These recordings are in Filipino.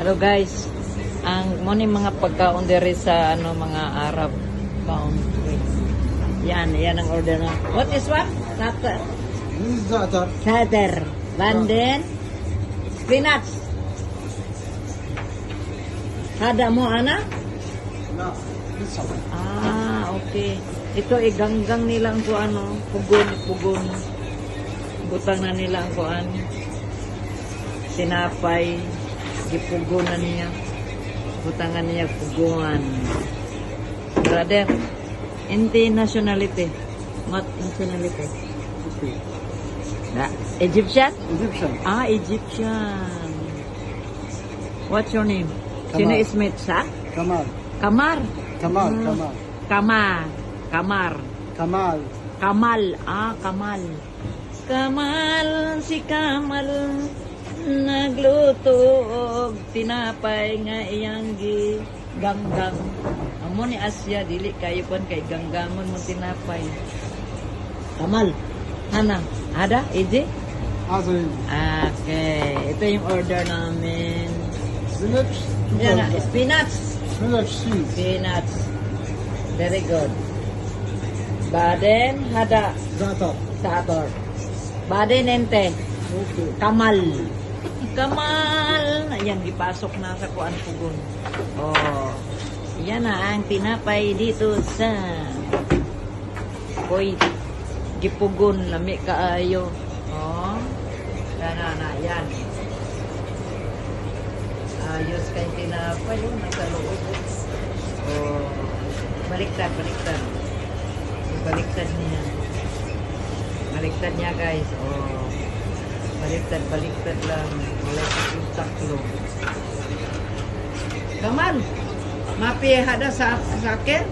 Hello guys, ang mo ni mga pagkaon diri sa mga Arab country. Yan ang order na. What is what? Za'atar. Za'atar. Za'atar. Banden. Spinach. Hada mo ana? No, lisa. Okay. Ito iganggang nilang ko pugon. Butang na nila ang kuan. Sinapay. Gipugunan niya. Butangan niya puguan. Brother, hindi nationality. What nationality? Egyptian? Egyptian. Egyptian. What's your name? Kamal. Sino Smith sa? Kamal. Kamar? Kamal. Kamar. Kamar. Kamal. Kamal. Kamal. Kamal, si Kamal. Nagluto og tinapay nga iyang ganggang. Amo ni Asya dili kayo pon kay ganggamon mo tinapay. Kamal. Hana, ada Eji? Azrin. Okay, ito yung order namin. Spinach. Yan na, spinach. Spinach seeds. Spinach. Very good. Baden hada Za'atar. Za'atar. Baden ente. Okay. Kamal. Kamal! Ayan, gipasok na sa kuan pugon. Yan na ang tinapay dito sa Koy gipugon lami kaayo. Yan. Ayos kay tinapay yun, nasa loob. Baliktad. Baliktad niya. Baliktad niya guys. Baliktad lang. Wala yung taklo. Kamal, mapi hada sa sakit?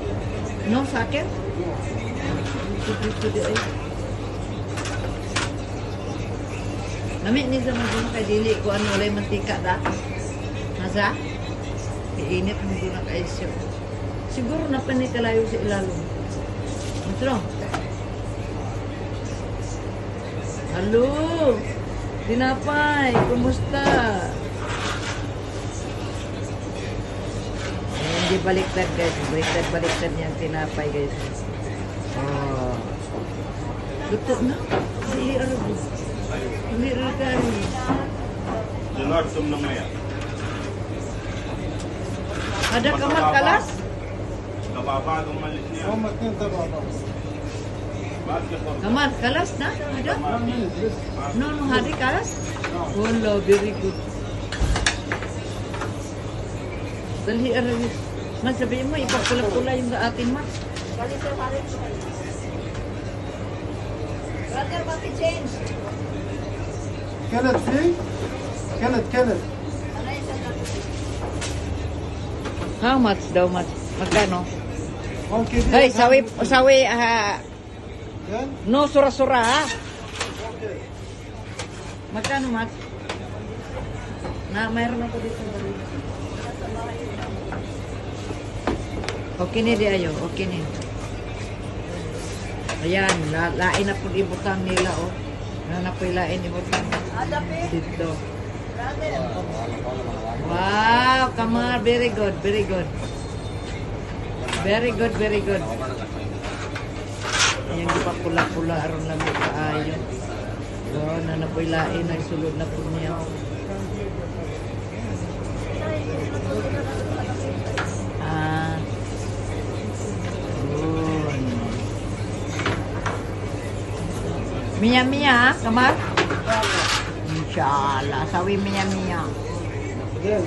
No sakit? Namit ni sa mga kay dili ko walay mantika da. Nasa? Iinit mo na kay siya. Siguro na pa ni kalayo sa ilalong. Ito. Hello. Tinapay, kumusta? Hindi baliktad guys. Baliktad niya ang tinapay guys. Luto na. Dili araw. Dili araw. Dinartum na maya. Ada kamar kalas? Kababagong malis niya. Matnin tababa. Kamar kalas na? Ada? No, hari kalas? Wala, very good. Dali araw. Man, sabihin mo, ipapula-pula yung atin, ma. Brother, maki-change. كانت فيه؟ كانت. How much daw, much? Magkano? Okay. Hey, sawi, Yan? no sura-sura, ha? Magkano, Matt? Mayroon ako dito. Okay ni di ayo, okay ni. Ayan, lain na po ibutang nila, na po lain ibutang dito. Wow, Kamal, very good. Very good. Ayan, di pa pula-pula aron lang kaayo. Na po lain, ay sulod na po niya. Mia, Kamal? Inshallah, sawi Mia. Yan.